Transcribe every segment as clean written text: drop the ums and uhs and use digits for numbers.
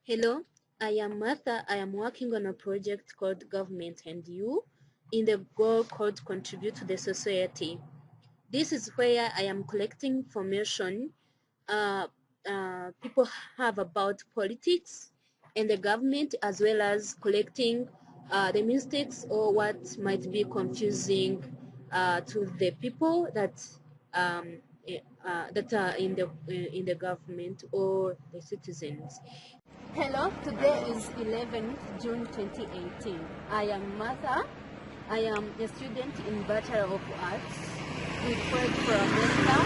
Hello, I am Martha. I am working on a project called Government and You in the goal called Contribute to the Society. This is where I am collecting information people have about politics and the government, as well as collecting the mistakes or what might be confusing to the people um, that are in the government or the citizens. Hello, today is 11th June 2018. I am Martha. I am a student in Bachelor of Arts with Fred for America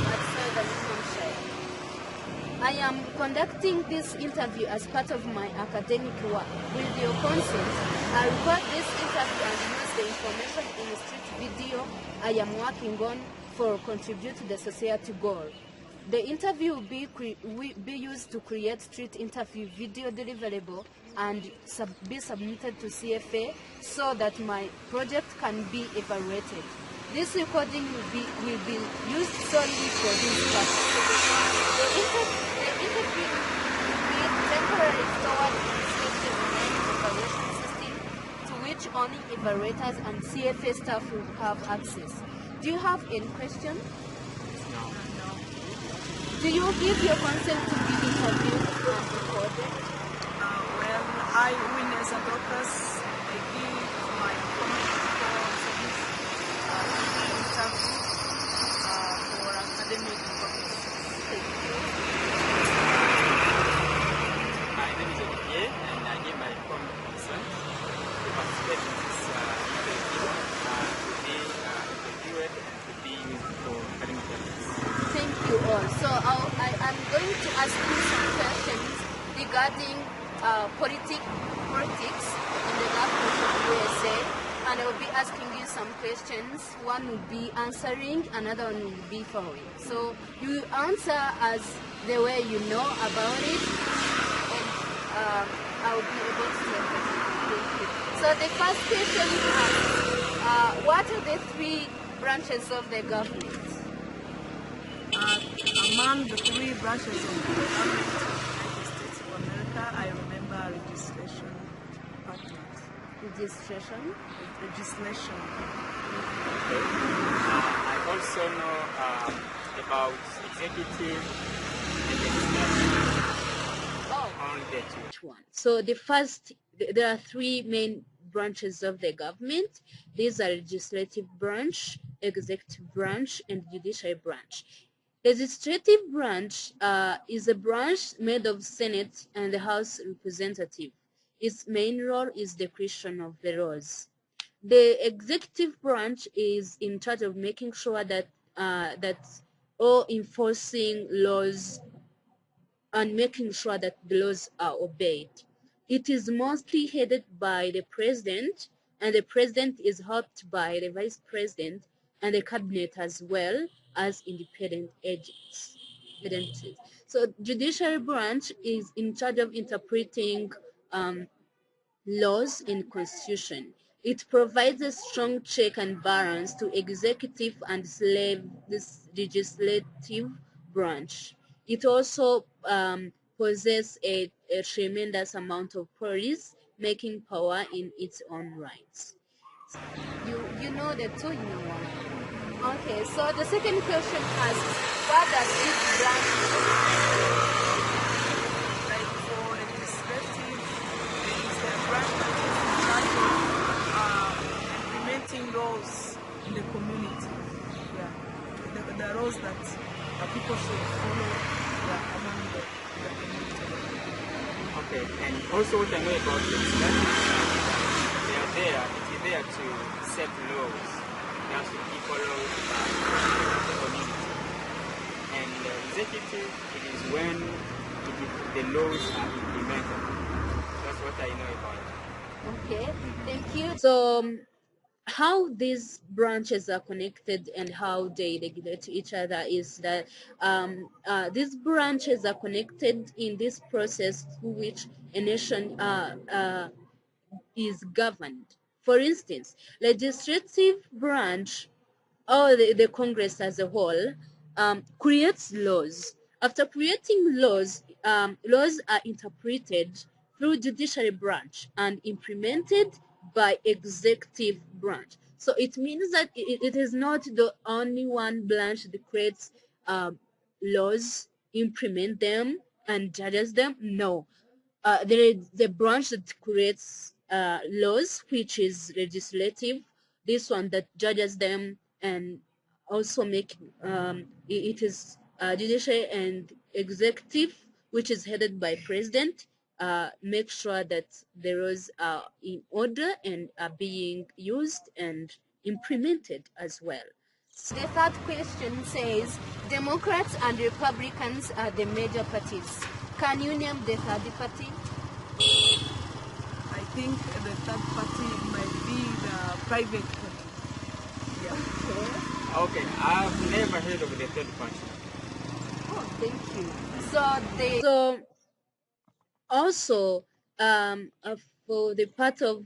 at Southern New Hampshire. I am conducting this interview as part of my academic work. With your consent, I record this interview and use the information in the street video I am working on for Contribute to the Society goal. The interview will be used to create street interview video deliverable and be submitted to CFA so that my project can be evaluated. This recording will be used solely for this purpose. The interview will be temporarily stored in a selected evaluation system to which only evaluators and CFA staff will have access. Do you have any questions? Do you give your consent to be interviewed and recorded? Well, I, Witness Advocates, I give my comment for interview for academic purposes. Thank you. My name is Olivier, and I give my informed consent to participate in this interview, to be interviewed and to be used for academic purposes. Thank you all. So I am going to ask you some questions regarding politics in the government of USA, and I will be asking you some questions. One will be answering, another one will be following. So you answer as the way you know about it, and I will be able to take it. Thank you. So the first question is, what are the three branches of the government? Among the three branches of the government of the United States of America, I remember legislation department. Legislation. Legislation. I also know about executive and legislative. Only the two. One. So the first, there are three main branches of the government. These are legislative branch, executive branch, and judiciary branch. Legislative branch is a branch made of Senate and the House representative. Its main role is the creation of the laws. The executive branch is in charge of making sure that all enforcing laws and making sure that the laws are obeyed. It is mostly headed by the president, and the president is helped by the vice president and the cabinet, as well as independent agents. So judiciary branch is in charge of interpreting laws and constitution. It provides a strong check and balance to executive and this legislative branch. It also possesses a tremendous amount of police making power in its own rights. You know the two in one. Okay, so the second question asks, what does this branch do? Like for legislative, there is a branch that is in charge of implementing laws in the community. Yeah, the laws that people should follow among the community. Okay, and also what I know about legislative, they are there, it is there to set laws. That's to keep laws the community. And the executive, it is when the laws are implemented. That's what I know about it. Okay, thank you. So how these branches are connected and how they regulate to each other is that these branches are connected in this process through which a nation is governed. For instance, legislative branch or the Congress as a whole creates laws. After creating laws, laws are interpreted through judiciary branch and implemented by executive branch. So it means that it is not the only one branch that creates laws, implement them, and judges them. No, there is the branch that creates laws, which is legislative. This one that judges them and also make it is judiciary and executive, which is headed by president. Make sure that the laws are in order and are being used and implemented as well. The third question says, Democrats and Republicans are the major parties. Can you name the third party? I think the third party might be the private party. Yeah. Okay, I've never heard of the third party. Oh, thank you. So also for the part of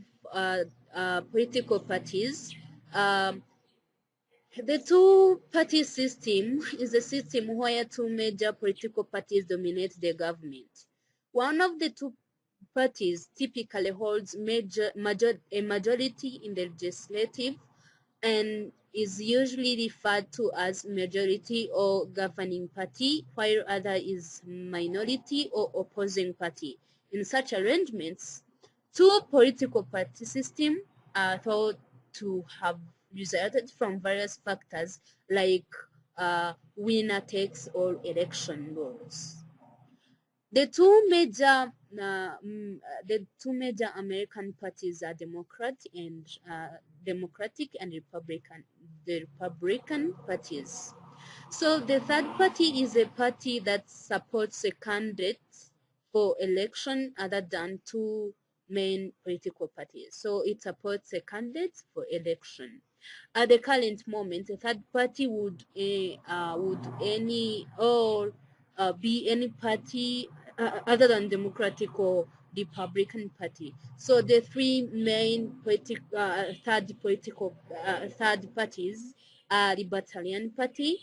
political parties, the two-party system is a system where two major political parties dominate the government. One of the two parties typically holds a majority in the legislative and is usually referred to as majority or governing party, while other is minority or opposing party. In such arrangements, two political party systems are thought to have resulted from various factors like winner takes all election laws. The two major American parties are Democratic and Republican. The Republican parties. So the third party is a party that supports a candidate for election other than two main political parties. So it supports a candidate for election. At the current moment, a third party would be any party other than Democratic or Republican Party. So the three main third parties are Libertarian Party,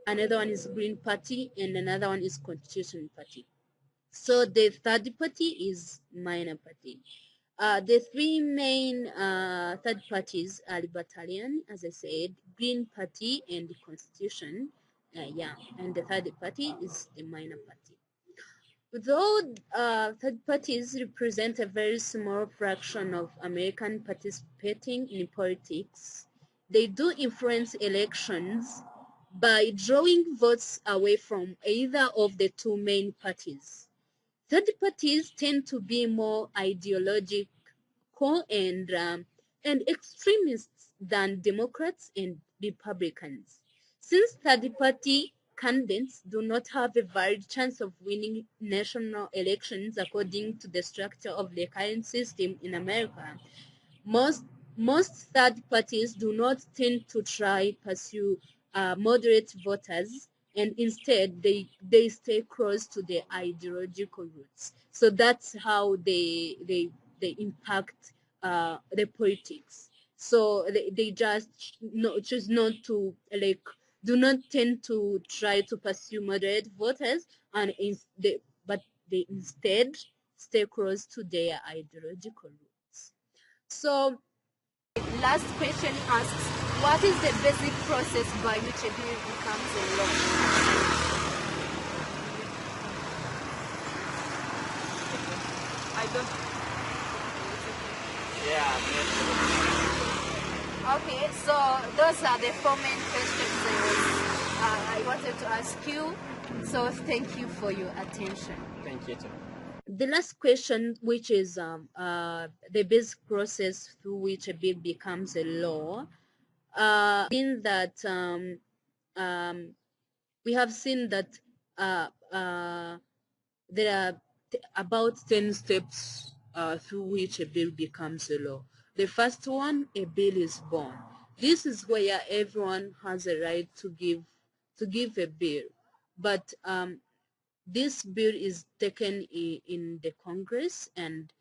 another one is Green Party, and another one is Constitution Party. So the third party is minor party. The three main third parties are Libertarian, as I said, Green Party, and the Constitution. And the third party is the minor party. Though third parties represent a very small fraction of Americans participating in politics, they do influence elections by drawing votes away from either of the two main parties. Third parties tend to be more ideological and extremists than Democrats and Republicans. Since third-party candidates do not have a valid chance of winning national elections according to the structure of the current system in America, most third parties do not tend to pursue moderate voters, and instead they stay close to their ideological roots. So that's how they impact the politics. So they just choose not to do not tend to try to pursue moderate voters, but they instead stay close to their ideological roots. So last question asks, what is the basic process by which a bill becomes a law? I don't. Yeah. Okay, so those are the four main questions I wanted to ask you. So thank you for your attention. Thank you too. The last question, which is the basic process through which a bill becomes a law, in that we have seen that there are about 10 steps through which a bill becomes a law. The first one, a bill is born. This is where everyone has a right to give a bill, but this bill is taken in the Congress and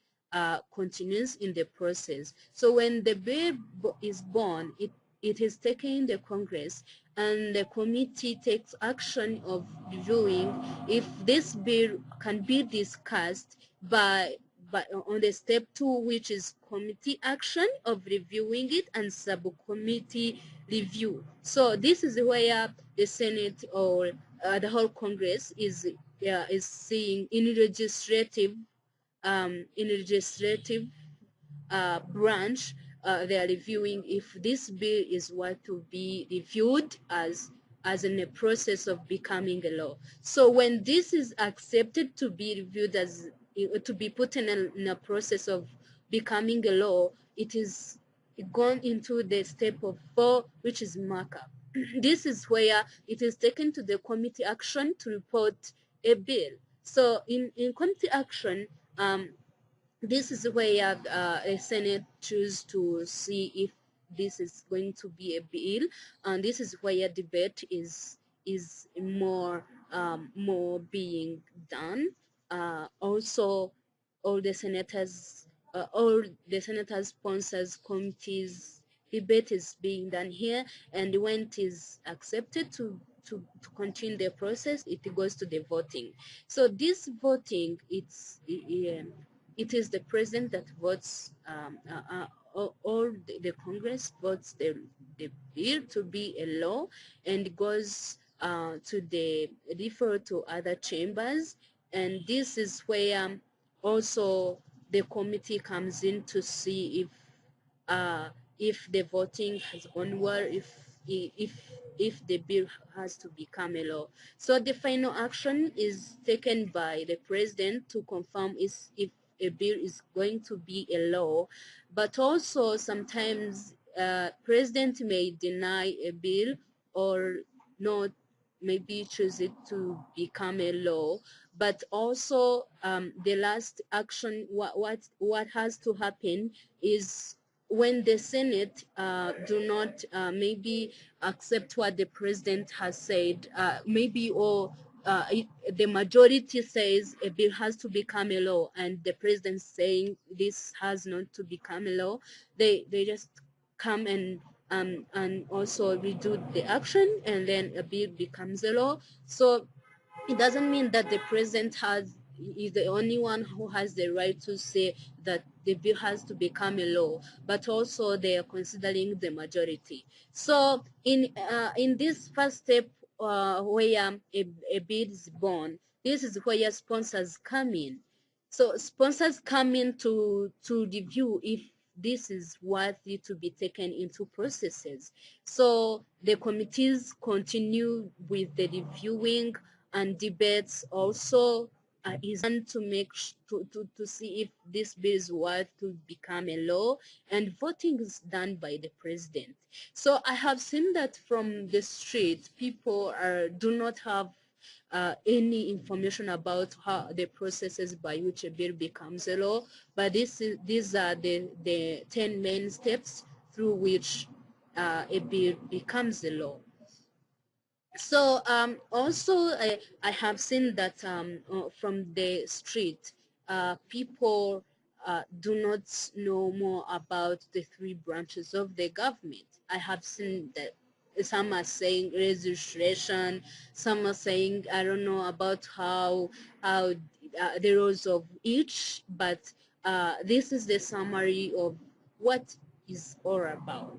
continues in the process. So when the bill is born, it is taken in the Congress, and the committee takes action of reviewing if this bill can be discussed by on the step 2, which is committee action of reviewing it and subcommittee review. So this is where the Senate or the whole Congress is seeing in legislative branch. They are reviewing if this bill is what to be reviewed as in a process of becoming a law. So when this is accepted to be reviewed as to be put in a process of becoming a law, it is gone into the step of 4, which is markup. This is where it is taken to the committee action to report a bill. So in committee action, this is where a Senate choose to see if this is going to be a bill, and this is where debate is more being done. Also, all the senators, sponsors committees, debate is being done here, and when it is accepted to continue the process, it goes to the voting. So this voting, it is the president that votes, all the Congress votes the bill to be a law, and goes to the refer to other chambers, and this is where also the committee comes in to see if the voting has gone well, if the bill has to become a law. So the final action is taken by the president to confirm if a bill is going to be a law, but also sometimes president may deny a bill or not, maybe choose it to become a law. But also the last action, what has to happen is when the Senate do not maybe accept what the president has said, maybe or the majority says a bill has to become a law, and the president saying this has not to become a law, they just come and also redo the action, and then a bill becomes a law. So it doesn't mean that the president is the only one who has the right to say that the bill has to become a law, but also they are considering the majority. So in this first step, where a bill is born, this is where sponsors come in. So sponsors come in to review if this is worthy to be taken into processes. So the committees continue with the reviewing, and debates also is done to make to see if this bill is worth to become a law, and voting is done by the president. So I have seen that from the street, people do not have any information about how the processes by which a bill becomes a law, but these are the 10 main steps through which a bill becomes a law. So also I have seen that from the street, people do not know more about the 3 branches of the government. I have seen that some are saying registration, some are saying I don't know about how the roles of each, but this is the summary of what is all about.